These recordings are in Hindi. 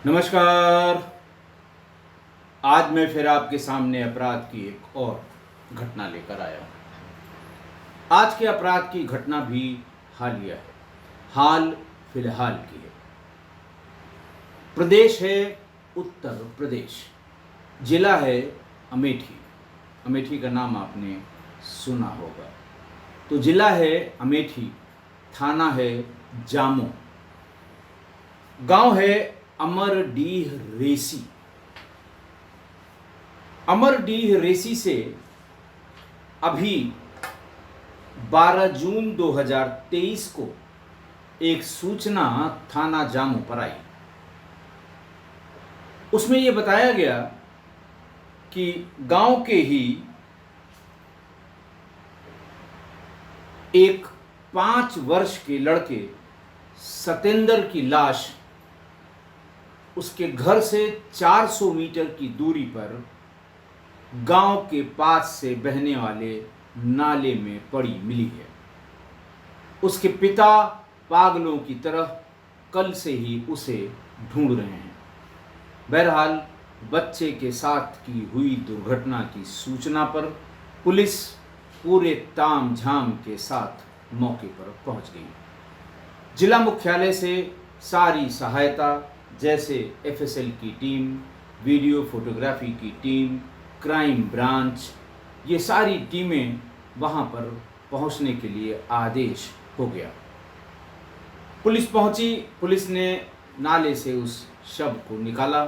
नमस्कार। आज मैं फिर आपके सामने अपराध की एक और घटना लेकर आया हूँ। आज के अपराध की घटना भी हालिया है, हाल फिलहाल की है। प्रदेश है उत्तर प्रदेश, जिला है अमेठी। अमेठी का नाम आपने सुना होगा। तो जिला है अमेठी, थाना है जामो, गांव है अमरडीह रेसी। अमरडीह रेसी से अभी 12 जून 2023 को एक सूचना थाना जामो पर आई। उसमें यह बताया गया कि गांव के ही एक 5 वर्ष के लड़के सतेंद्र की लाश उसके घर से 400 मीटर की दूरी पर गांव के पास से बहने वाले नाले में पड़ी मिली है। उसके पिता पागलों की तरह कल से ही उसे ढूंढ रहे हैं। बहरहाल बच्चे के साथ की हुई दुर्घटना की सूचना पर पुलिस पूरे तामझाम के साथ मौके पर पहुंच गई। जिला मुख्यालय से सारी सहायता जैसे एफएसएल की टीम, वीडियो फोटोग्राफी की टीम, क्राइम ब्रांच, ये सारी टीमें वहां पर पहुंचने के लिए आदेश हो गया। पुलिस पहुंची, पुलिस ने नाले से उस शव को निकाला,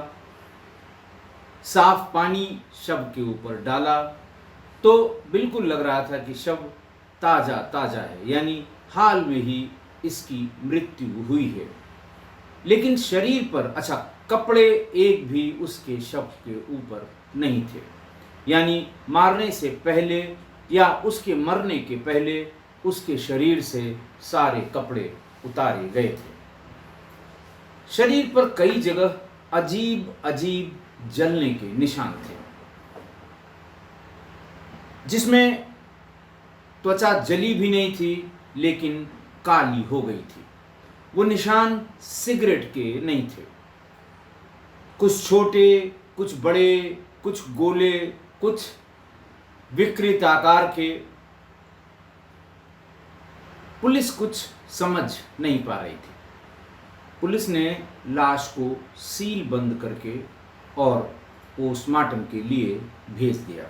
साफ पानी शव के ऊपर डाला तो बिल्कुल लग रहा था कि शव ताज़ा ताज़ा है, यानी हाल में ही इसकी मृत्यु हुई है। लेकिन शरीर पर कपड़े एक भी उसके शव के ऊपर नहीं थे, यानी मारने से पहले या उसके मरने के पहले उसके शरीर से सारे कपड़े उतारे गए थे। शरीर पर कई जगह अजीब अजीब जलने के निशान थे, जिसमें त्वचा जली भी नहीं थी लेकिन काली हो गई थी। वो निशान सिगरेट के नहीं थे, कुछ छोटे, कुछ बड़े, कुछ गोले, कुछ विकृत आकार के। पुलिस कुछ समझ नहीं पा रही थी। पुलिस ने लाश को सील बंद करके और पोस्टमार्टम के लिए भेज दिया।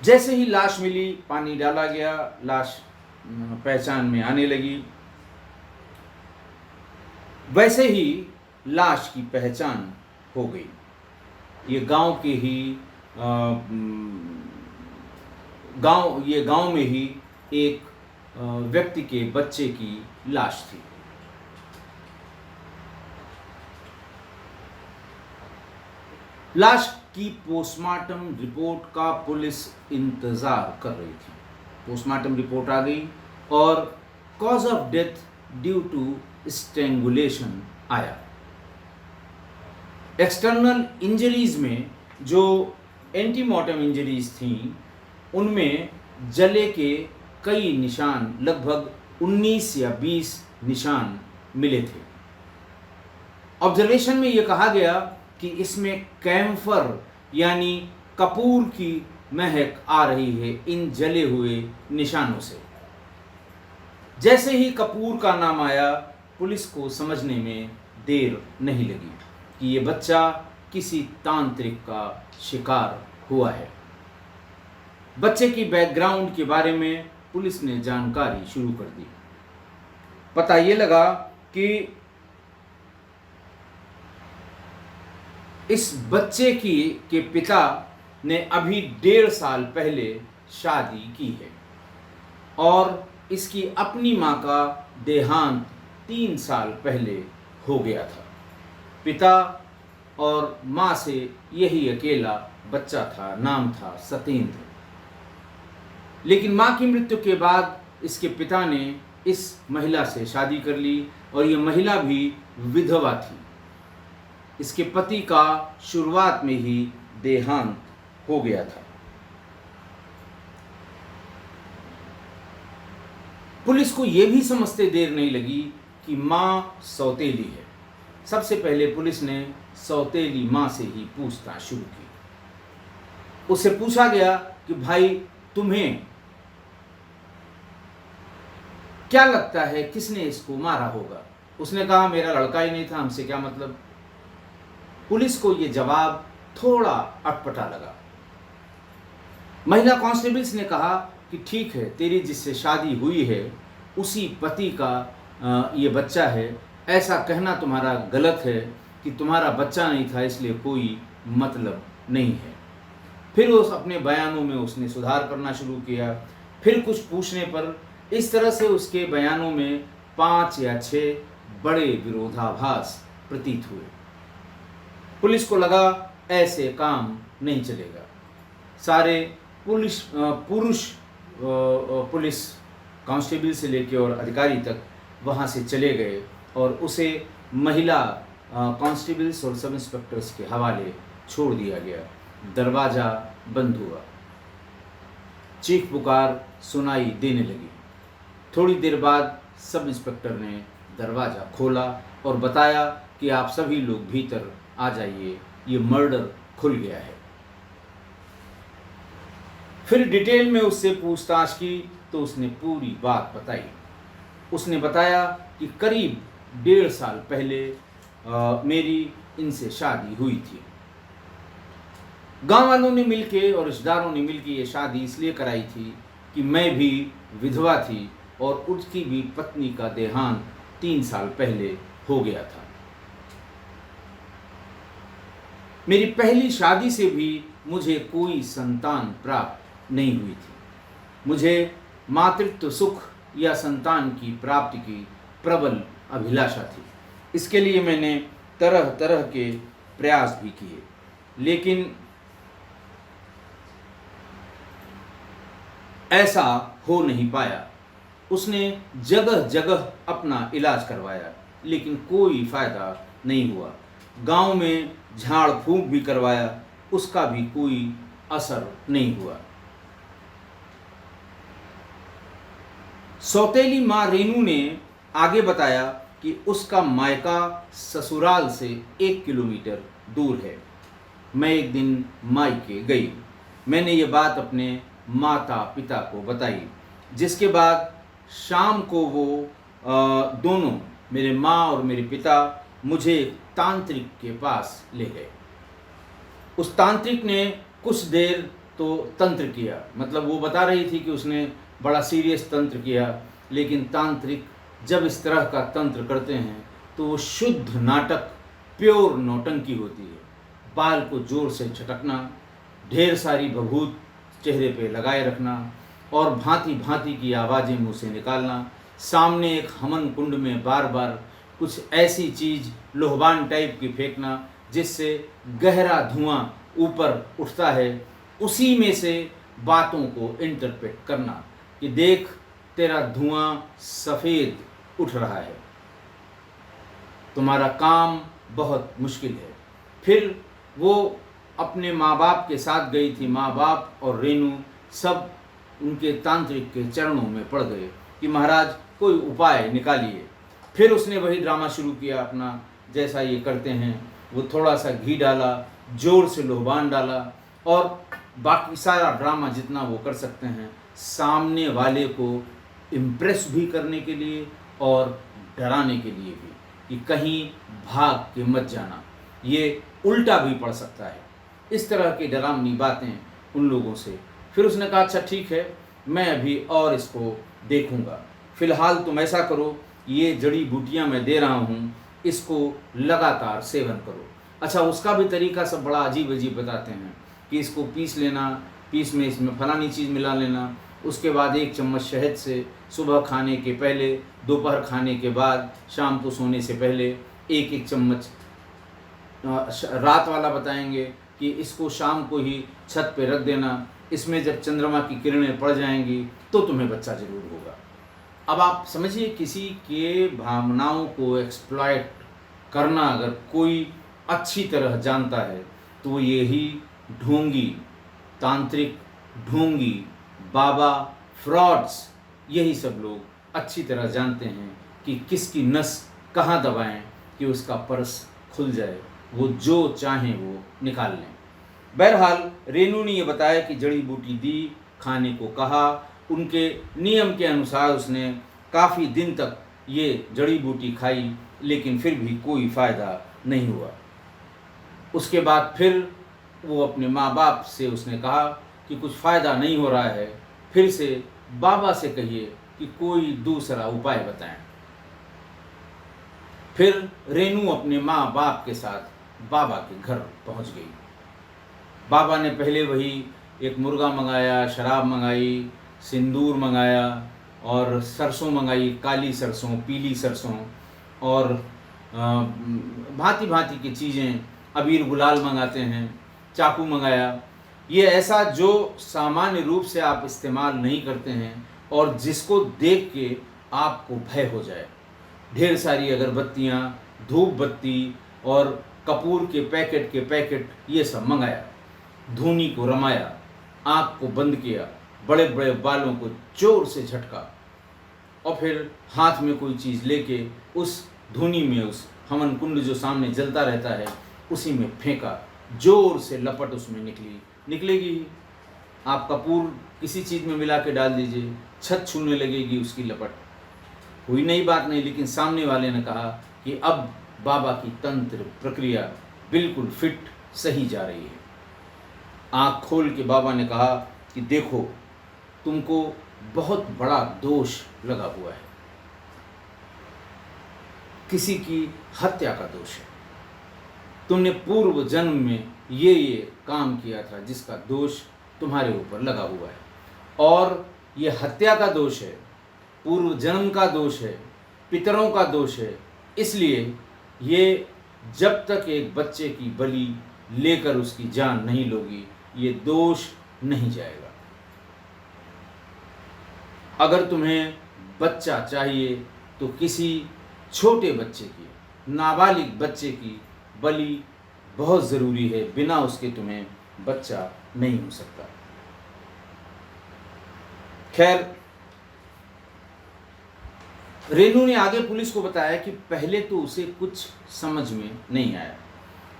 जैसे ही लाश मिली, पानी डाला गया, लाश पहचान में आने लगी। वैसे ही लाश की पहचान हो गई। ये गांव के ही गांव में ही एक व्यक्ति के बच्चे की लाश थी। लाश की पोस्टमार्टम रिपोर्ट का पुलिस इंतजार कर रही थी। पोस्टमार्टम रिपोर्ट आ गई और cause of death due to strangulation आया। एक्सटर्नल इंजरीज में जो एंटीमॉर्टम इंजरीज थीं, उनमें जले के कई निशान, लगभग 19 या 20 निशान मिले थे। ऑब्जर्वेशन में यह कहा गया कि इसमें कैम्फर यानी कपूर की महक आ रही है इन जले हुए निशानों से। जैसे ही कपूर का नाम आया, पुलिस को समझने में देर नहीं लगी कि ये बच्चा किसी तांत्रिक का शिकार हुआ है। बच्चे की बैकग्राउंड के बारे में पुलिस ने जानकारी शुरू कर दी। पता ये लगा कि इस बच्चे के पिता ने अभी 1.5 साल पहले शादी की है और इसकी अपनी माँ का देहांत 3 साल पहले हो गया था। पिता और माँ से यही अकेला बच्चा था, नाम था सतेंद्र। लेकिन माँ की मृत्यु के बाद इसके पिता ने इस महिला से शादी कर ली और ये महिला भी विधवा थी। इसके पति का शुरुआत में ही देहांत हो गया था। पुलिस को यह भी समझते देर नहीं लगी कि माँ सौतेली है। सबसे पहले पुलिस ने सौतेली माँ से ही पूछताछ शुरू की। उससे पूछा गया कि भाई तुम्हें क्या लगता है किसने इसको मारा होगा? उसने कहा मेरा लड़का ही नहीं था, हमसे क्या मतलब। पुलिस को यह जवाब थोड़ा अटपटा लगा। महिला कांस्टेबल्स ने कहा कि ठीक है, तेरी जिससे शादी हुई है उसी पति का ये बच्चा है। ऐसा कहना तुम्हारा गलत है कि तुम्हारा बच्चा नहीं था इसलिए कोई मतलब नहीं है। फिर उस अपने बयानों में उसने सुधार करना शुरू किया। फिर कुछ पूछने पर इस तरह से उसके बयानों में 5 या 6 बड़े विरोधाभास प्रतीत हुए। पुलिस को लगा ऐसे काम नहीं चलेगा। सारे पुरुष पुलिस कांस्टेबल से लेकर और अधिकारी तक वहाँ से चले गए और उसे महिला कांस्टेबल्स और सब इंस्पेक्टर्स के हवाले छोड़ दिया गया। दरवाज़ा बंद हुआ। चीख पुकार सुनाई देने लगी। थोड़ी देर बाद सब इंस्पेक्टर ने दरवाज़ा खोला और बताया कि आप सभी लोग भीतर आ जाइए, ये मर्डर खुल गया है। फिर डिटेल में उससे पूछताछ की तो उसने पूरी बात बताई। उसने बताया कि करीब 1.5 साल पहले मेरी इनसे शादी हुई थी। गांव वालों ने मिलके और रिश्तेदारों ने मिलके ये शादी इसलिए कराई थी कि मैं भी विधवा थी और उसकी भी पत्नी का देहांत 3 साल पहले हो गया था। मेरी पहली शादी से भी मुझे कोई संतान प्राप्त नहीं हुई थी। मुझे मातृत्व सुख या संतान की प्राप्ति की प्रबल अभिलाषा थी। इसके लिए मैंने तरह तरह के प्रयास भी किए, लेकिन ऐसा हो नहीं पाया। उसने जगह जगह अपना इलाज करवाया, लेकिन कोई फायदा नहीं हुआ। गांव में झाड़ फूंक भी करवाया, उसका भी कोई असर नहीं हुआ। सौतेली माँ रेनू ने आगे बताया कि उसका मायका ससुराल से 1 किलोमीटर दूर है। मैं एक दिन मायके गई। मैंने ये बात अपने माता पिता को बताई, जिसके बाद शाम को वो दोनों, मेरे माँ और मेरे पिता, मुझे तांत्रिक के पास ले गए। उस तांत्रिक ने कुछ देर तो तंत्र किया, मतलब वो बता रही थी कि उसने बड़ा सीरियस तंत्र किया, लेकिन तांत्रिक जब इस तरह का तंत्र करते हैं तो वो शुद्ध नाटक, प्योर नौटंकी होती है। बाल को जोर से झटकना, ढेर सारी भभूत चेहरे पे लगाए रखना और भांति भांति की आवाज़ें मुंह से निकालना। सामने एक हमन कुंड में बार बार कुछ ऐसी चीज़ लोहबान टाइप की फेंकना जिससे गहरा धुआं ऊपर उठता है। उसी में से बातों को इंटरप्रेट करना कि देख तेरा धुआं सफ़ेद उठ रहा है, तुम्हारा काम बहुत मुश्किल है। फिर वो अपने माँ बाप के साथ गई थी। माँ बाप और रेनू सब उनके तांत्रिक के चरणों में पड़ गए कि महाराज कोई उपाय निकालिए। फिर उसने वही ड्रामा शुरू किया अपना, जैसा ये करते हैं। वो थोड़ा सा घी डाला, जोर से लोहबान डाला और बाकी सारा ड्रामा जितना वो कर सकते हैं, सामने वाले को इम्प्रेस भी करने के लिए और डराने के लिए भी कि कहीं भाग के मत जाना, ये उल्टा भी पड़ सकता है। इस तरह की डरावनी बातें उन लोगों से। फिर उसने कहा अच्छा ठीक है, मैं अभी और इसको देखूंगा, फ़िलहाल तुम ऐसा करो, ये जड़ी बूटियां मैं दे रहा हूँ, इसको लगातार सेवन करो। अच्छा, उसका भी तरीका सब बड़ा अजीब अजीब बताते हैं कि इसको पीस लेना, पीस में इसमें फलानी चीज़ मिला लेना, उसके बाद 1 चम्मच शहद से सुबह खाने के पहले, दोपहर खाने के बाद, शाम को सोने से पहले 1-1 चम्मच। रात वाला बताएंगे कि इसको शाम को ही छत पे रख देना, इसमें जब चंद्रमा की किरणें पड़ जाएंगी तो तुम्हें बच्चा जरूर होगा। अब आप समझिए, किसी के भावनाओं को एक्सप्लॉइट करना अगर कोई अच्छी तरह जानता है तो यही ढोंगी, तांत्रिक, ढोंगी, बाबा, फ्रॉड्स, यही सब लोग अच्छी तरह जानते हैं कि किसकी नस कहाँ दबाएं कि उसका पर्स खुल जाए, वो जो चाहें वो निकाल लें। बहरहाल रेनू ने ये बताया कि जड़ी बूटी दी, खाने को कहा, उनके नियम के अनुसार उसने काफ़ी दिन तक ये जड़ी बूटी खाई, लेकिन फिर भी कोई फ़ायदा नहीं हुआ। उसके बाद फिर वो अपने माँ बाप से उसने कहा कि कुछ फ़ायदा नहीं हो रहा है, फिर से बाबा से कहिए कि कोई दूसरा उपाय बताएं। फिर रेनू अपने माँ बाप के साथ बाबा के घर पहुंच गई। बाबा ने पहले वही एक मुर्गा मंगाया, शराब मंगाई, सिंदूर मंगाया और सरसों मंगाई, काली सरसों, पीली सरसों और भांति भांति की चीज़ें, अबीर गुलाल मंगाते हैं, चाकू मंगाया। ये ऐसा जो सामान्य रूप से आप इस्तेमाल नहीं करते हैं और जिसको देख के आपको भय हो जाए। ढेर सारी अगरबत्तियाँ, धूप बत्ती और कपूर के पैकेट ये सब मंगाया। धूनी को रमाया, आँख को बंद किया, बड़े बड़े बालों को जोर से झटका और फिर हाथ में कोई चीज़ लेके उस धूनी में, उस हवन कुंड जो सामने जलता रहता है, उसी में फेंका। जोर से लपट उसमें निकलेगी ही। आप कपूर किसी चीज़ में मिला के डाल दीजिए, छत छूने लगेगी उसकी लपट। कोई नई बात नहीं, लेकिन सामने वाले ने कहा कि अब बाबा की तंत्र प्रक्रिया बिल्कुल फिट सही जा रही है। आँख खोल के बाबा ने कहा कि देखो, तुमको बहुत बड़ा दोष लगा हुआ है, किसी की हत्या का दोष है। तुमने पूर्व जन्म में ये काम किया था जिसका दोष तुम्हारे ऊपर लगा हुआ है, और ये हत्या का दोष है, पूर्व जन्म का दोष है, पितरों का दोष है। इसलिए ये जब तक एक बच्चे की बलि लेकर उसकी जान नहीं लोगी, ये दोष नहीं जाएगा। अगर तुम्हें बच्चा चाहिए तो किसी छोटे बच्चे की, नाबालिग बच्चे की बलि बहुत ज़रूरी है, बिना उसके तुम्हें बच्चा नहीं हो सकता। खैर, रेनू ने आगे पुलिस को बताया कि पहले तो उसे कुछ समझ में नहीं आया,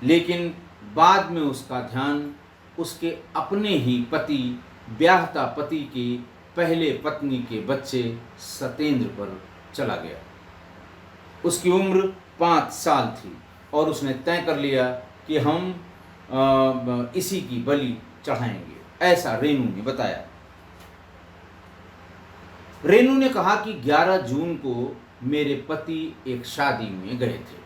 लेकिन बाद में उसका ध्यान उसके अपने ही पति, ब्याहता पति की पहले पत्नी के बच्चे सतेंद्र पर चला गया। उसकी उम्र 5 साल थी और उसने तय कर लिया कि हम इसी की बलि चढ़ाएंगे, ऐसा रेनू ने बताया। रेनू ने कहा कि 11 जून को मेरे पति एक शादी में गए थे।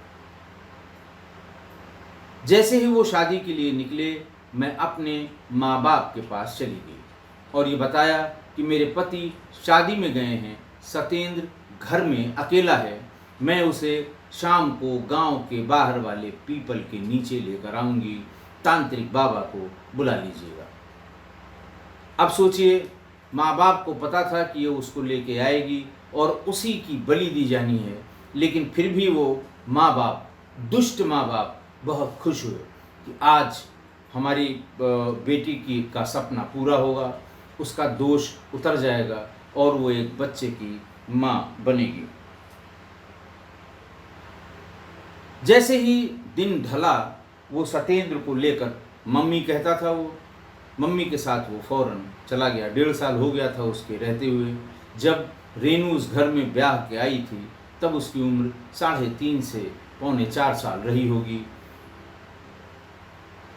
जैसे ही वो शादी के लिए निकले, मैं अपने माँ बाप के पास चली गई और ये बताया कि मेरे पति शादी में गए हैं, सतेंद्र घर में अकेला है, मैं उसे शाम को गांव के बाहर वाले पीपल के नीचे लेकर आऊंगी, तांत्रिक बाबा को बुला लीजिएगा। अब सोचिए, माँ बाप को पता था कि ये उसको लेके आएगी और उसी की बलि दी जानी है, लेकिन फिर भी वो माँ बाप, दुष्ट माँ बाप बहुत खुश हुए कि आज हमारी बेटी का सपना पूरा होगा, उसका दोष उतर जाएगा और वो एक बच्चे की माँ बनेगी। जैसे ही दिन ढला, वो सतेंद्र को लेकर, मम्मी कहता था वो, मम्मी के साथ वो फौरन चला गया। 1.5 साल हो गया था उसके रहते हुए। जब रेनू उस घर में ब्याह के आई थी, तब उसकी उम्र 3.5 से 3.25 साल रही होगी।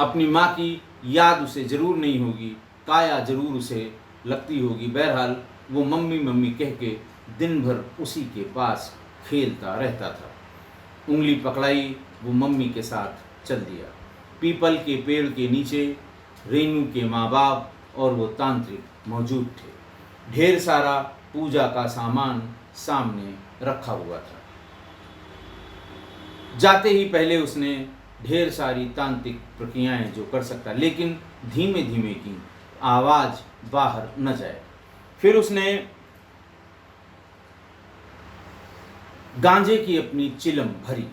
अपनी माँ की याद उसे ज़रूर नहीं होगी, काया ज़रूर उसे लगती होगी। बहरहाल वो मम्मी मम्मी कह के दिन भर उसी के पास खेलता रहता था। उंगली पकड़ाई, वो मम्मी के साथ चल दिया। पीपल के पेड़ के नीचे रेनू के माँ बाप और वो तांत्रिक मौजूद थे। ढेर सारा पूजा का सामान सामने रखा हुआ था। जाते ही पहले उसने ढेर सारी तांत्रिक प्रक्रियाएं जो कर सकता, लेकिन धीमे धीमे की, आवाज़ बाहर न जाए। फिर उसने गांजे की अपनी चिलम भरी।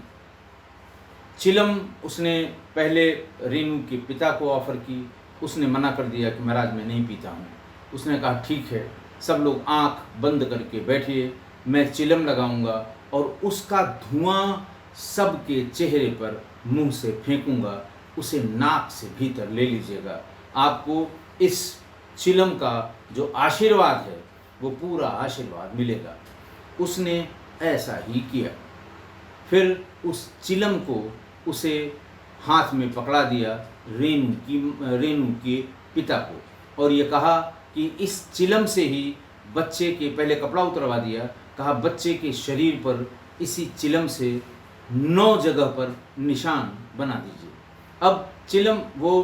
चिलम उसने पहले रेनू के पिता को ऑफ़र की, उसने मना कर दिया कि महाराज मैं नहीं पीता हूँ। उसने कहा ठीक है, सब लोग आँख बंद करके बैठिए, मैं चिलम लगाऊंगा और उसका धुआं सबके चेहरे पर मुंह से फेंकूंगा, उसे नाक से भीतर ले लीजिएगा। आपको इस चिलम का जो आशीर्वाद है वो पूरा आशीर्वाद मिलेगा। उसने ऐसा ही किया। फिर उस चिलम को उसे हाथ में पकड़ा दिया, रेनू के पिता को, और ये कहा कि इस चिलम से ही बच्चे के, पहले कपड़ा उतरवा दिया, कहा बच्चे के शरीर पर इसी चिलम से 9 जगह पर निशान बना दीजिए। अब चिलम वो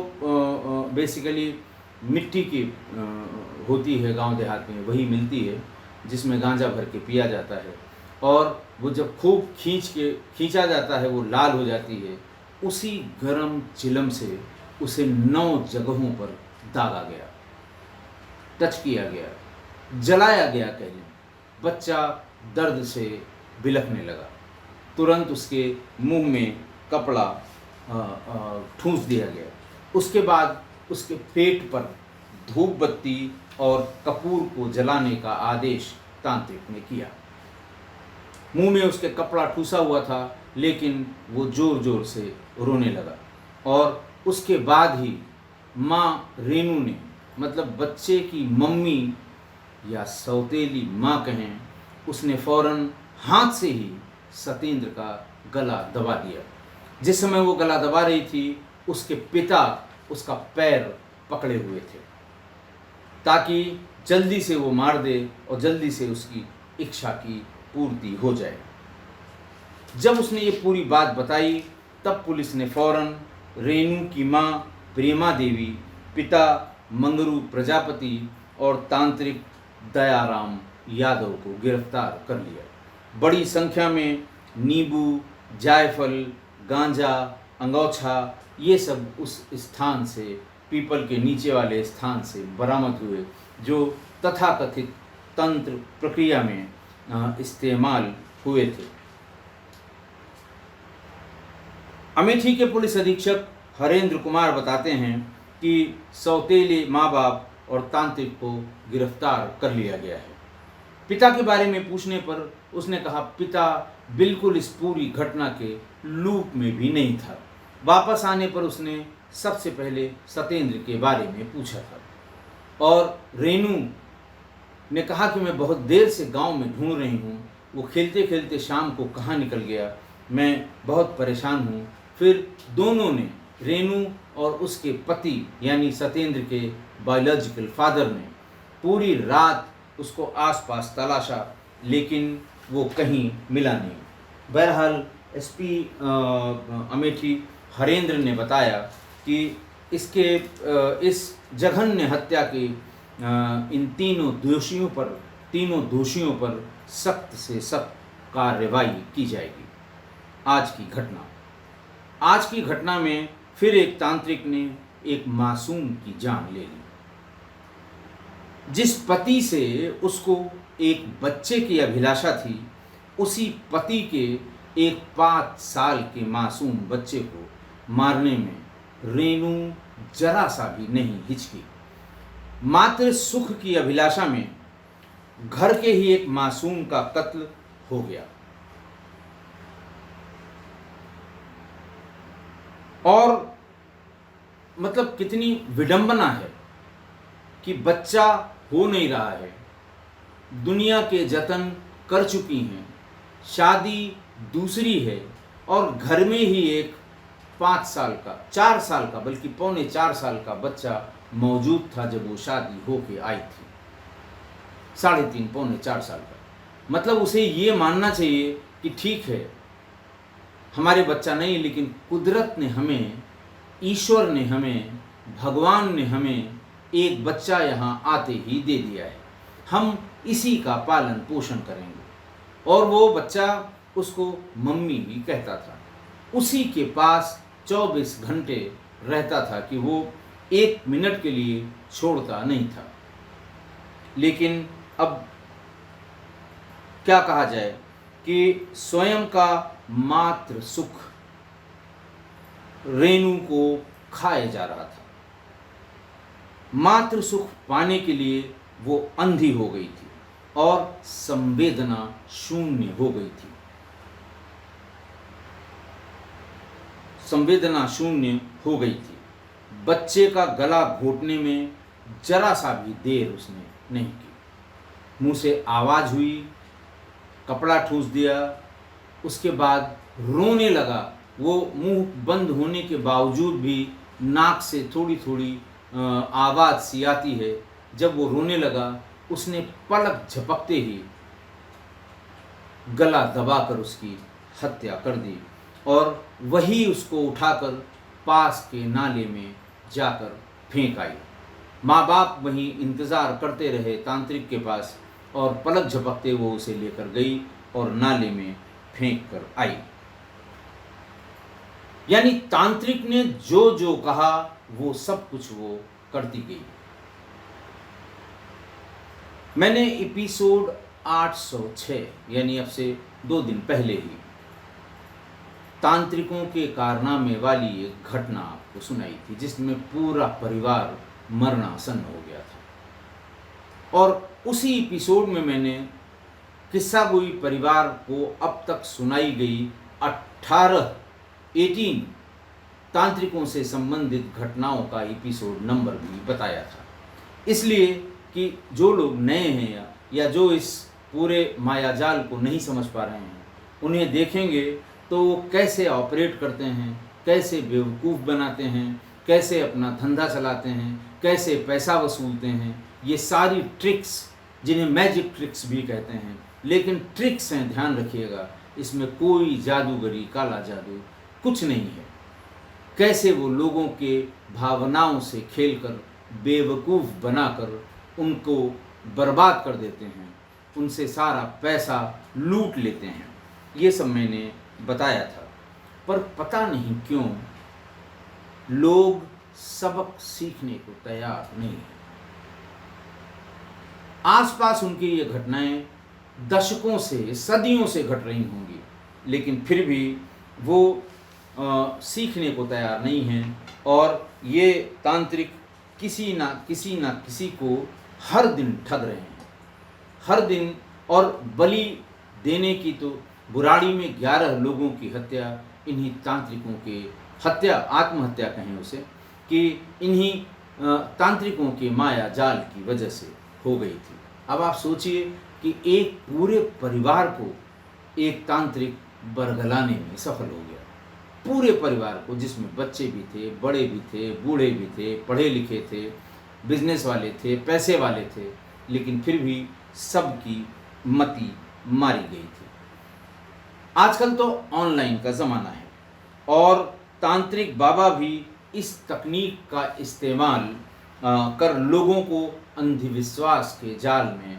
बेसिकली मिट्टी की होती है, गांव देहात में वही मिलती है, जिसमें गांजा भर के पिया जाता है, और वो जब खूब खींचा जाता है वो लाल हो जाती है। उसी गरम चिलम से उसे 9 जगहों पर दागा गया, टच किया गया, जलाया गया। कह लें बच्चा दर्द से बिलखने लगा। तुरंत उसके मुंह में कपड़ा ठूंस दिया गया। उसके बाद उसके पेट पर धूप बत्ती और कपूर को जलाने का आदेश तांत्रिक ने किया। मुंह में उसके कपड़ा ठूसा हुआ था, लेकिन वो जोर जोर से रोने लगा। और उसके बाद ही माँ रेनू ने, मतलब बच्चे की मम्मी या सौतेली माँ कहें, उसने फौरन हाथ से ही सतेंद्र का गला दबा दिया। जिस समय वो गला दबा रही थी, उसके पिता उसका पैर पकड़े हुए थे, ताकि जल्दी से वो मार दे और जल्दी से उसकी इच्छा की पूर्ति हो जाए। जब उसने ये पूरी बात बताई, तब पुलिस ने फौरन रेनू की माँ प्रेमा देवी, पिता मंगरू प्रजापति और तांत्रिक दयाराम यादव को गिरफ्तार कर लिया। बड़ी संख्या में नींबू, जायफल, गांजा, अंगोछा, ये सब उस स्थान से, पीपल के नीचे वाले स्थान से बरामद हुए, जो तथाकथित तंत्र प्रक्रिया में इस्तेमाल हुए थे। अमेठी के पुलिस अधीक्षक हरेंद्र कुमार बताते हैं कि सौतेले माँ बाप और तांत्रिक को गिरफ्तार कर लिया गया है। पिता के बारे में पूछने पर उसने कहा, पिता बिल्कुल इस पूरी घटना के लूप में भी नहीं था। वापस आने पर उसने सबसे पहले सतेंद्र के बारे में पूछा था, और रेनू ने कहा कि मैं बहुत देर से गांव में ढूंढ रही हूँ, वो खेलते खेलते शाम को कहाँ निकल गया, मैं बहुत परेशान हूँ। फिर दोनों ने, रेनू और उसके पति यानी सतेंद्र के बायोलॉजिकल फादर ने, पूरी रात उसको आसपास तलाशा, लेकिन वो कहीं मिला नहीं। बहरहाल एसपी अमेठी हरेंद्र ने बताया कि इस जघन्य हत्या के इन तीनों दोषियों पर सख्त से सख्त कार्रवाई की जाएगी। आज की घटना में फिर एक तांत्रिक ने एक मासूम की जान ले ली। जिस पति से उसको एक बच्चे की अभिलाषा थी, उसी पति के एक 5 साल के मासूम बच्चे को मारने में रेनू जरा सा भी नहीं हिचकी। मात्र सुख की अभिलाषा में घर के ही एक मासूम का कत्ल हो गया। और मतलब कितनी विडंबना है कि बच्चा हो नहीं रहा है, दुनिया के जतन कर चुकी हैं, शादी दूसरी है, और घर में ही एक 4 साल का बल्कि पौने 4 साल का बच्चा मौजूद था जब वो शादी होके आई थी। 3.5 पौने 4 साल का। मतलब उसे ये मानना चाहिए कि ठीक है, हमारे बच्चा नहीं, लेकिन कुदरत ने हमें, ईश्वर ने हमें, भगवान ने हमें एक बच्चा यहाँ आते ही दे दिया है, हम इसी का पालन पोषण करेंगे। और वो बच्चा उसको मम्मी ही कहता था, उसी के पास 24 घंटे रहता था कि वो 1 मिनट के लिए छोड़ता नहीं था। लेकिन अब क्या कहा जाए कि स्वयं का मात्र सुख रेनू को खाए जा रहा था। मात्र सुख पाने के लिए वो अंधी हो गई थी। और संवेदना शून्य हो गई थी। संवेदना शून्य हो गई थी। बच्चे का गला घोटने में जरा सा भी देर उसने नहीं की। मुंह से आवाज़ हुई, कपड़ा ठूंस दिया, उसके बाद रोने लगा। वो मुंह बंद होने के बावजूद भी नाक से थोड़ी थोड़ी आवाज़ सी आती है। जब वो रोने लगा, उसने पलक झपकते ही गला दबाकर उसकी हत्या कर दी और वही उसको उठाकर पास के नाले में जाकर फेंक आई। माँ बाप वहीं इंतज़ार करते रहे तांत्रिक के पास और पलक झपकते वो उसे लेकर गई और नाले में फेंक कर आई। यानी तांत्रिक ने जो जो कहा वो सब कुछ वो करती गई। मैंने एपिसोड 806 यानी अब से 2 दिन पहले ही तांत्रिकों के कारनामे वाली एक घटना आपको सुनाई थी, जिसमें पूरा परिवार मरणासन हो गया था। और उसी एपिसोड में मैंने किस्सा गोई परिवार को अब तक सुनाई गई 18 तांत्रिकों से संबंधित घटनाओं का एपिसोड नंबर भी बताया था। इसलिए कि जो लोग नए हैं या जो इस पूरे मायाजाल को नहीं समझ पा रहे हैं, उन्हें देखेंगे तो वो कैसे ऑपरेट करते हैं, कैसे बेवकूफ़ बनाते हैं, कैसे अपना धंधा चलाते हैं, कैसे पैसा वसूलते हैं। ये सारी ट्रिक्स, जिन्हें मैजिक ट्रिक्स भी कहते हैं, लेकिन ट्रिक्स हैं, ध्यान रखिएगा। इसमें कोई जादूगरी, काला जादू कुछ नहीं है। कैसे वो लोगों के भावनाओं से खेलकर, बेवकूफ़ बनाकर उनको बर्बाद कर देते हैं, उनसे सारा पैसा लूट लेते हैं, ये सब मैंने बताया था। पर पता नहीं क्यों लोग सबक सीखने को तैयार नहीं हैं। आसपास उनकी ये घटनाएं दशकों से, सदियों से घट रही होंगी, लेकिन फिर भी वो सीखने को तैयार नहीं हैं। और ये तांत्रिक किसी ना किसी को हर दिन ठग रहे हैं, हर दिन। और बलि देने की तो बुराड़ी में 11 लोगों की हत्या इन्हीं तांत्रिकों के आत्महत्या कहें उसे, कि इन्हीं तांत्रिकों के माया जाल की वजह से हो गई थी। अब आप सोचिए कि एक पूरे परिवार को एक तांत्रिक बरगलाने में सफल हो गया। पूरे परिवार को, जिसमें बच्चे भी थे, बड़े भी थे, बूढ़े भी थे, पढ़े लिखे थे, बिजनेस वाले थे, पैसे वाले थे, लेकिन फिर भी सबकी मति मारी गई थी। आजकल तो ऑनलाइन का ज़माना है और तांत्रिक बाबा भी इस तकनीक का इस्तेमाल कर लोगों को अंधविश्वास के जाल में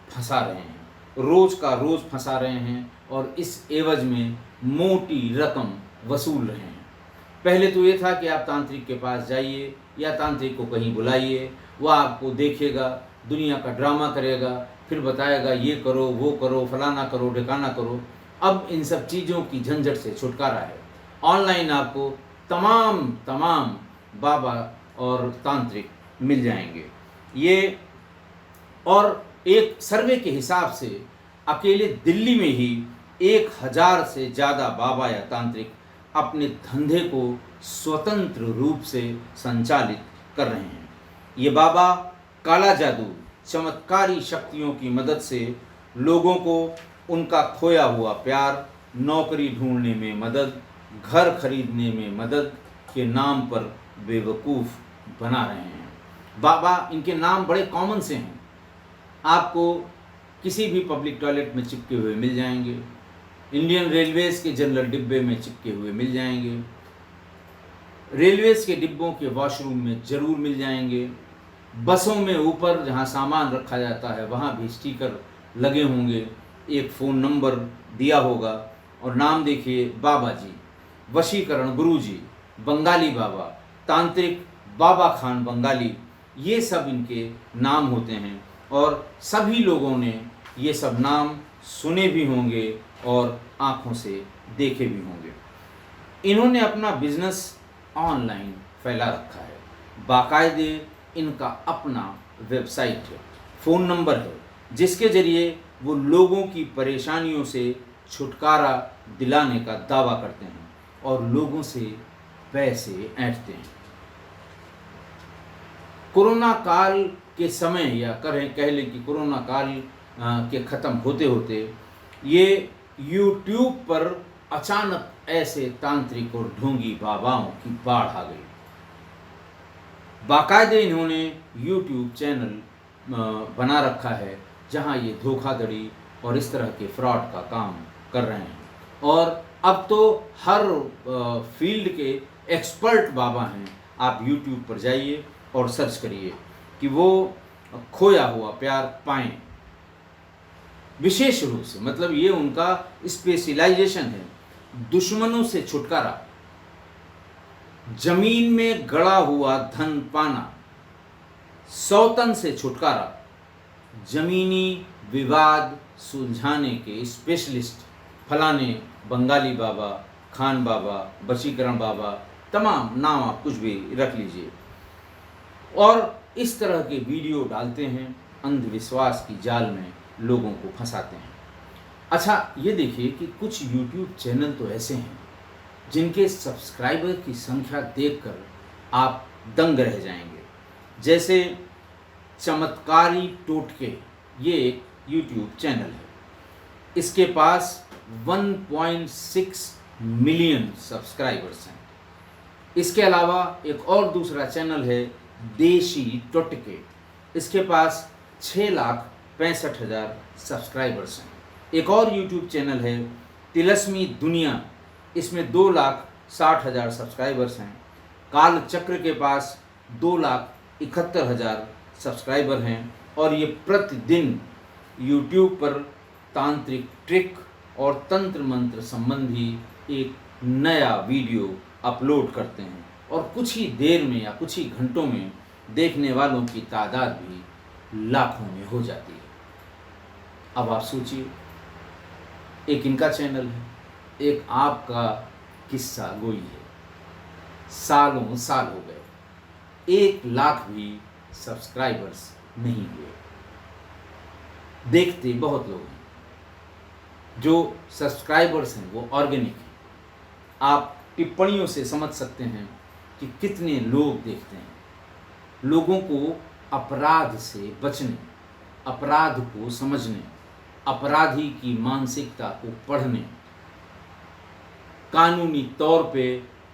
फंसा रहे हैं, रोज़ का रोज़ फंसा रहे हैं और इस एवज में मोटी रकम वसूल रहे हैं। पहले तो ये था कि आप तांत्रिक के पास जाइए या तांत्रिक को कहीं बुलाइए, वह आपको देखेगा, दुनिया का ड्रामा करेगा, फिर बताएगा ये करो, वो करो, फलाना करो, ढिकाना करो। अब इन सब चीज़ों की झंझट से छुटकारा है। ऑनलाइन आपको तमाम बाबा और तांत्रिक मिल जाएंगे। ये और एक सर्वे के हिसाब से अकेले दिल्ली में ही 1000 से ज़्यादा बाबा या तांत्रिक अपने धंधे को स्वतंत्र रूप से संचालित कर रहे हैं। ये बाबा काला जादू, चमत्कारी शक्तियों की मदद से लोगों को उनका खोया हुआ प्यार, नौकरी ढूंढने में मदद, घर खरीदने में मदद के नाम पर बेवकूफ़ बना रहे हैं। बाबा, इनके नाम बड़े कॉमन से हैं, आपको किसी भी पब्लिक टॉयलेट में चिपके हुए मिल जाएंगे, इंडियन रेलवेज़ के जनरल डिब्बे में चिपके हुए मिल जाएंगे, रेलवेज़ के डिब्बों के वॉशरूम में ज़रूर मिल जाएंगे, बसों में ऊपर जहां सामान रखा जाता है वहां भी स्टिकर लगे होंगे, एक फ़ोन नंबर दिया होगा और नाम देखिए बाबा जी, वशीकरण गुरुजी, बंगाली बाबा, तांत्रिक बाबा खान बंगाली, ये सब इनके नाम होते हैं। और सभी लोगों ने ये सब नाम सुने भी होंगे और आँखों से देखे भी होंगे। इन्होंने अपना बिजनेस ऑनलाइन फैला रखा है, बाकायदे इनका अपना वेबसाइट है, फ़ोन नंबर है, जिसके जरिए वो लोगों की परेशानियों से छुटकारा दिलाने का दावा करते हैं और लोगों से पैसे ऐंठते हैं। कोरोना काल के समय, या कह लें कि कोरोना काल के ख़त्म होते होते ये यूट्यूब पर अचानक ऐसे तांत्रिक और ढोंगी बाबाओं की बाढ़ आ गई। बाकायदे इन्होंने यूट्यूब चैनल बना रखा है जहां ये धोखाधड़ी और इस तरह के फ्रॉड का काम कर रहे हैं। और अब तो हर फील्ड के एक्सपर्ट बाबा हैं। आप यूट्यूब पर जाइए और सर्च करिए कि वो खोया हुआ प्यार पाएं। विशेष रूप से, मतलब ये उनका स्पेशलाइजेशन है, दुश्मनों से छुटकारा, जमीन में गड़ा हुआ धन पाना, सौतन से छुटकारा, जमीनी विवाद सुलझाने के स्पेशलिस्ट फलाने बंगाली बाबा, खान बाबा, वशीकरण बाबा, तमाम नाम आप कुछ भी रख लीजिए, और इस तरह के वीडियो डालते हैं, अंधविश्वास की जाल में लोगों को फंसाते हैं। अच्छा, ये देखिए कि कुछ यूट्यूब चैनल तो ऐसे हैं जिनके सब्सक्राइबर की संख्या देखकर आप दंग रह जाएंगे। जैसे चमत्कारी टोटके, ये एक यूट्यूब चैनल है। इसके पास 1.6 मिलियन सब्सक्राइबर्स हैं। इसके अलावा एक और दूसरा चैनल है देशी टोटके, इसके पास 6,65,000 सब्सक्राइबर्स हैं। एक और यूट्यूब चैनल है तिलस्मी दुनिया, इसमें 2,60,000 सब्सक्राइबर्स हैं। काल चक्र के पास 2,71,000 सब्सक्राइबर हैं और ये प्रतिदिन यूट्यूब पर तांत्रिक ट्रिक और तंत्र मंत्र संबंधी एक नया वीडियो अपलोड करते हैं और कुछ ही देर में या कुछ ही घंटों में देखने वालों की तादाद भी लाखों में हो जाती है। अब आप सोचिए, एक इनका चैनल है, एक आपका किस्सा गोई है। सालों साल हो गए, 1 लाख भी सब्सक्राइबर्स नहीं हुए। देखते बहुत लोग हैं, जो सब्सक्राइबर्स हैं वो ऑर्गेनिक हैं। आप टिप्पणियों से समझ सकते हैं कि कितने लोग देखते हैं। लोगों को अपराध से बचने, अपराध को समझने, अपराधी की मानसिकता को पढ़ने, कानूनी तौर पे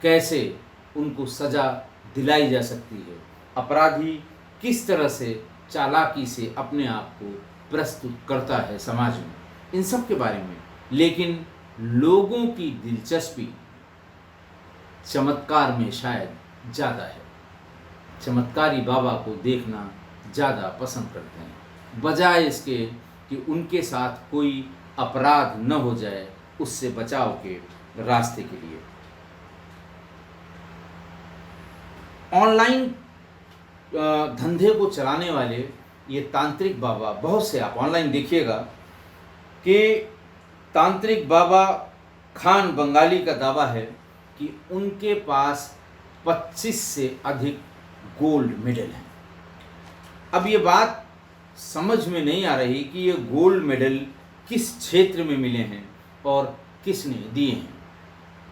कैसे उनको सज़ा दिलाई जा सकती है, अपराधी किस तरह से चालाकी से अपने आप को प्रस्तुत करता है समाज में, इन सब के बारे में। लेकिन लोगों की दिलचस्पी चमत्कार में शायद ज़्यादा है। चमत्कारी बाबा को देखना ज़्यादा पसंद करते हैं, बजाय इसके कि उनके साथ कोई अपराध न हो जाए, उससे बचाव के रास्ते के लिए। ऑनलाइन धंधे को चलाने वाले ये तांत्रिक बाबा, बहुत से आप ऑनलाइन देखिएगा कि तांत्रिक बाबा खान बंगाली का दावा है कि उनके पास 25 से अधिक गोल्ड मेडल हैं। अब ये बात समझ में नहीं आ रही कि ये गोल्ड मेडल किस क्षेत्र में मिले हैं और किसने दिए हैं।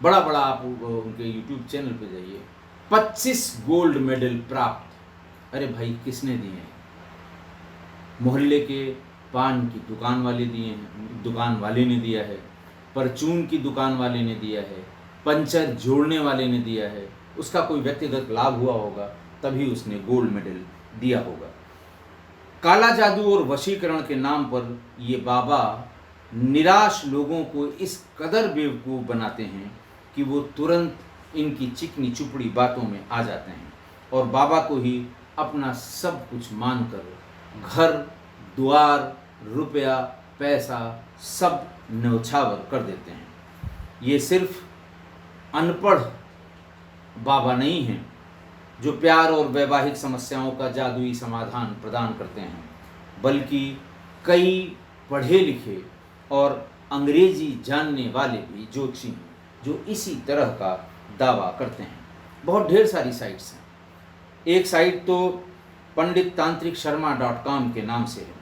बड़ा बड़ा आप उनके यूट्यूब चैनल पे जाइए, 25 गोल्ड मेडल प्राप्त। अरे भाई, किसने दिए हैं? मोहल्ले के पान की दुकान वाले दिए हैं, दुकान वाले ने दिया है, परचून की दुकान वाले ने दिया है, पंचर जोड़ने वाले ने दिया है। उसका कोई व्यक्तिगत लाभ हुआ होगा, तभी उसने गोल्ड मेडल दिया होगा। काला जादू और वशीकरण के नाम पर ये बाबा निराश लोगों को इस कदर बेवकूफ़ बनाते हैं कि वो तुरंत इनकी चिकनी चुपड़ी बातों में आ जाते हैं और बाबा को ही अपना सब कुछ मानकर घर द्वार, रुपया, पैसा सब न्यौछावर कर देते हैं। ये सिर्फ अनपढ़ बाबा नहीं हैं जो प्यार और वैवाहिक समस्याओं का जादुई समाधान प्रदान करते हैं, बल्कि कई पढ़े लिखे और अंग्रेजी जानने वाले भी ज्योतिषी हैं जो इसी तरह का दावा करते हैं। बहुत ढेर सारी साइट्स हैं। एक साइट तो पंडित तांत्रिक शर्मा .com के नाम से है,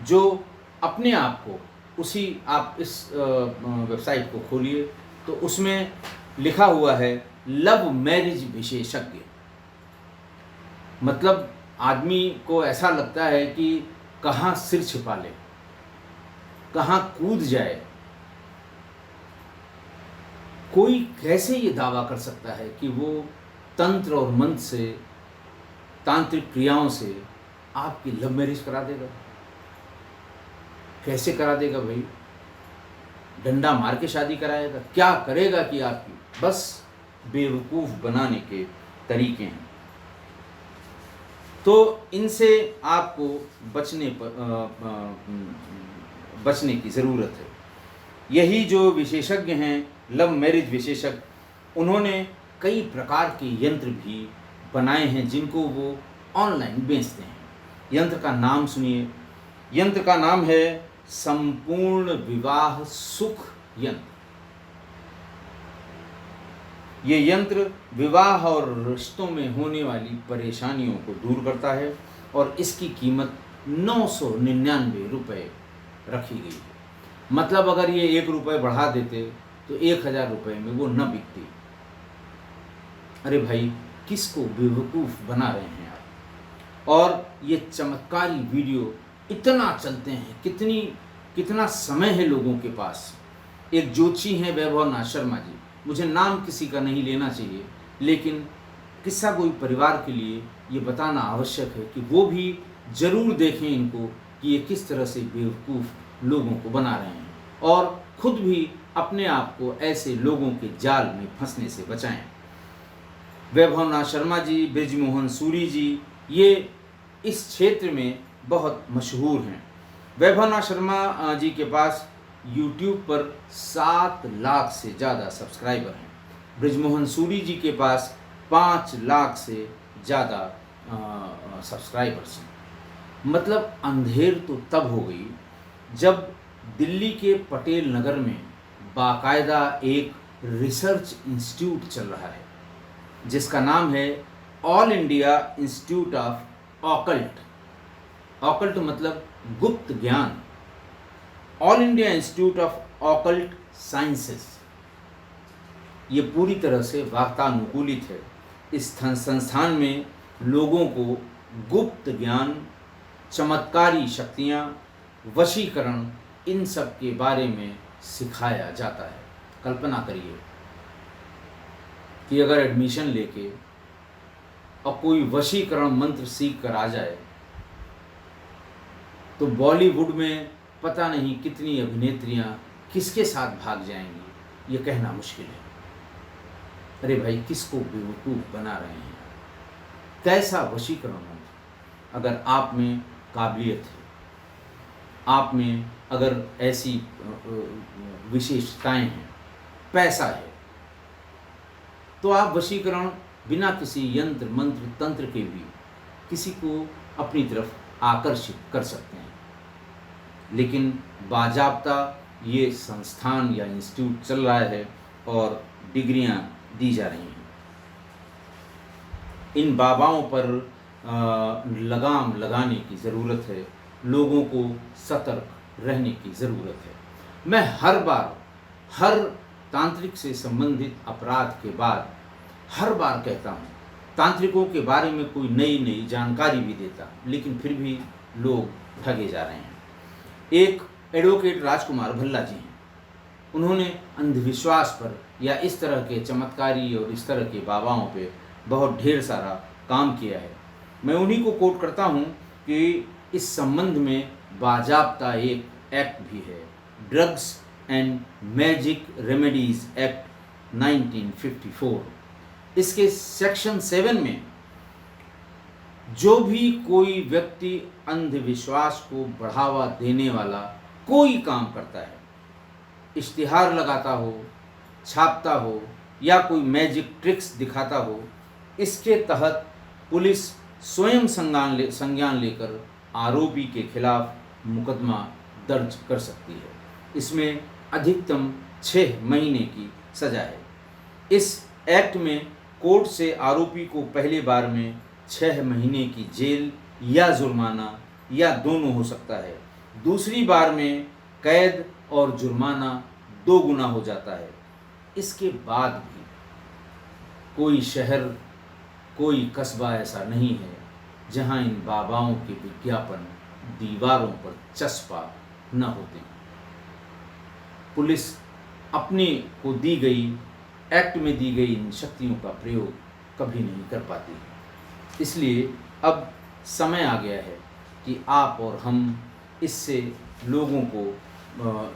जो अपने आप को उसी आप इस वेबसाइट को खोलिए तो उसमें लिखा हुआ है लव मैरिज विशेषज्ञ। मतलब आदमी को ऐसा लगता है कि कहाँ सिर छिपा ले, कहाँ कूद जाए। कोई कैसे ये दावा कर सकता है कि वो तंत्र और मंत्र से, तांत्रिक क्रियाओं से आपकी लव मैरिज करा देगा? कैसे करा देगा भाई? डंडा मार के शादी कराएगा? क्या करेगा कि आपकी? बस बेवकूफ़ बनाने के तरीके हैं। तो इनसे आपको बचने की ज़रूरत है। यही जो विशेषज्ञ हैं, लव मैरिज विशेषज्ञ, उन्होंने कई प्रकार के यंत्र भी बनाए हैं जिनको वो ऑनलाइन बेचते हैं। यंत्र का नाम सुनिए। यंत्र का नाम है संपूर्ण विवाह सुख यंत्र। ये यंत्र विवाह और रिश्तों में होने वाली परेशानियों को दूर करता है और इसकी कीमत 999 रुपये रखी गई है। मतलब अगर ये 1 रुपये बढ़ा देते तो 1000 रुपये में वो न बिकती। अरे भाई, किसको बेवकूफ़ बना रहे हैं आप? और ये चमत्कारी वीडियो इतना चलते हैं, कितना समय है लोगों के पास। एक ज्योतिषी हैं वैभव नाथ शर्मा जी, मुझे नाम किसी का नहीं लेना चाहिए, लेकिन किस्सा कोई परिवार के लिए ये बताना आवश्यक है कि वो भी ज़रूर देखें इनको कि ये किस तरह से बेवकूफ़ लोगों को बना रहे हैं और खुद भी अपने आप को ऐसे लोगों के जाल में फंसने से बचाएं। वैभव नाथ शर्मा जी, बृजमोहन सूरी जी, ये इस क्षेत्र में बहुत मशहूर हैं। वैभव नाथ शर्मा जी के पास YouTube पर 7 लाख से ज़्यादा सब्सक्राइबर हैं। बृजमोहन सूरी जी के पास 5 लाख से ज़्यादा सब्सक्राइबर्स हैं। मतलब अंधेर तो तब हो गई जब दिल्ली के पटेल नगर में बाकायदा एक रिसर्च इंस्टीट्यूट चल रहा है जिसका नाम है all India institute of occult. Occult मतलब गुप्त ज्ञान। All India institute of occult sciences. ये पूरी तरह से वातानुकूलित है। इस संस्थान में लोगों को गुप्त ज्ञान, चमत्कारी शक्तियाँ, वशीकरण, इन सब के बारे में सिखाया जाता है। कल्पना करिए कि अगर एडमिशन लेके और कोई वशीकरण मंत्र सीख कर आ जाए तो बॉलीवुड में पता नहीं कितनी अभिनेत्रियां किसके साथ भाग जाएंगी, ये कहना मुश्किल है। अरे भाई, किसको बेवकूफ़ बना रहे हैं? कैसा वशीकरण मंत्र? अगर आप में काबिलियत है, आप में अगर ऐसी विशेषताएं हैं, पैसा है, तो आप वशीकरण बिना किसी यंत्र मंत्र तंत्र के भी किसी को अपनी तरफ आकर्षित कर सकते हैं। लेकिन बाजाब्ता ये संस्थान या इंस्टीट्यूट चल रहा है और डिग्रियां दी जा रही हैं। इन बाबाओं पर लगाम लगाने की ज़रूरत है। लोगों को सतर्क रहने की ज़रूरत है। मैं हर बार हर तांत्रिक से संबंधित अपराध के बाद हर बार कहता हूँ, तांत्रिकों के बारे में कोई नई जानकारी भी देता, लेकिन फिर भी लोग ठगे जा रहे हैं। एक एडवोकेट राजकुमार भल्ला जी हैं। उन्होंने अंधविश्वास पर या इस तरह के चमत्कारी और इस तरह के बाबाओं पे बहुत ढेर सारा काम किया है। मैं उन्हीं को कोट करता हूँ कि इस संबंध में बाजाब्ता एक एक्ट भी है, drugs and magic remedies act 1954। इसके सेक्शन 7 में जो भी कोई व्यक्ति अंधविश्वास को बढ़ावा देने वाला कोई काम करता है, इश्तिहार लगाता हो, छापता हो या कोई मैजिक ट्रिक्स दिखाता हो, इसके तहत पुलिस स्वयं संज्ञान लेकर आरोपी के खिलाफ मुकदमा दर्ज कर सकती है। इसमें अधिकतम 6 महीने की सजा है। इस एक्ट में कोर्ट से आरोपी को पहले बार में 6 महीने की जेल या जुर्माना या दोनों हो सकता है। दूसरी बार में कैद और जुर्माना 2 गुना हो जाता है। इसके बाद भी कोई शहर, कोई कस्बा ऐसा नहीं है जहां इन बाबाओं के विज्ञापन दीवारों पर चस्पा न होते हैं। पुलिस अपने को दी गई, एक्ट में दी गई इन शक्तियों का प्रयोग कभी नहीं कर पाती। इसलिए अब समय आ गया है कि आप और हम इससे लोगों को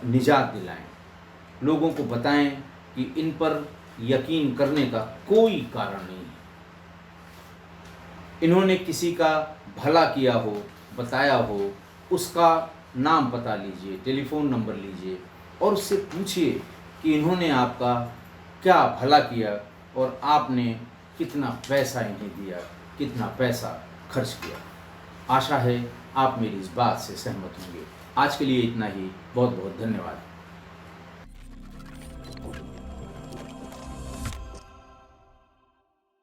निजात दिलाएं, लोगों को बताएं कि इन पर यकीन करने का कोई कारण नहीं है। इन्होंने किसी का भला किया हो, बताया हो, उसका नाम पता लीजिए, टेलीफोन नंबर लीजिए और उससे पूछिए कि इन्होंने आपका क्या भला किया और आपने कितना पैसा इन्हें दिया, कितना पैसा खर्च किया। आशा है आप मेरी इस बात से सहमत होंगे। आज के लिए इतना ही। बहुत बहुत धन्यवाद।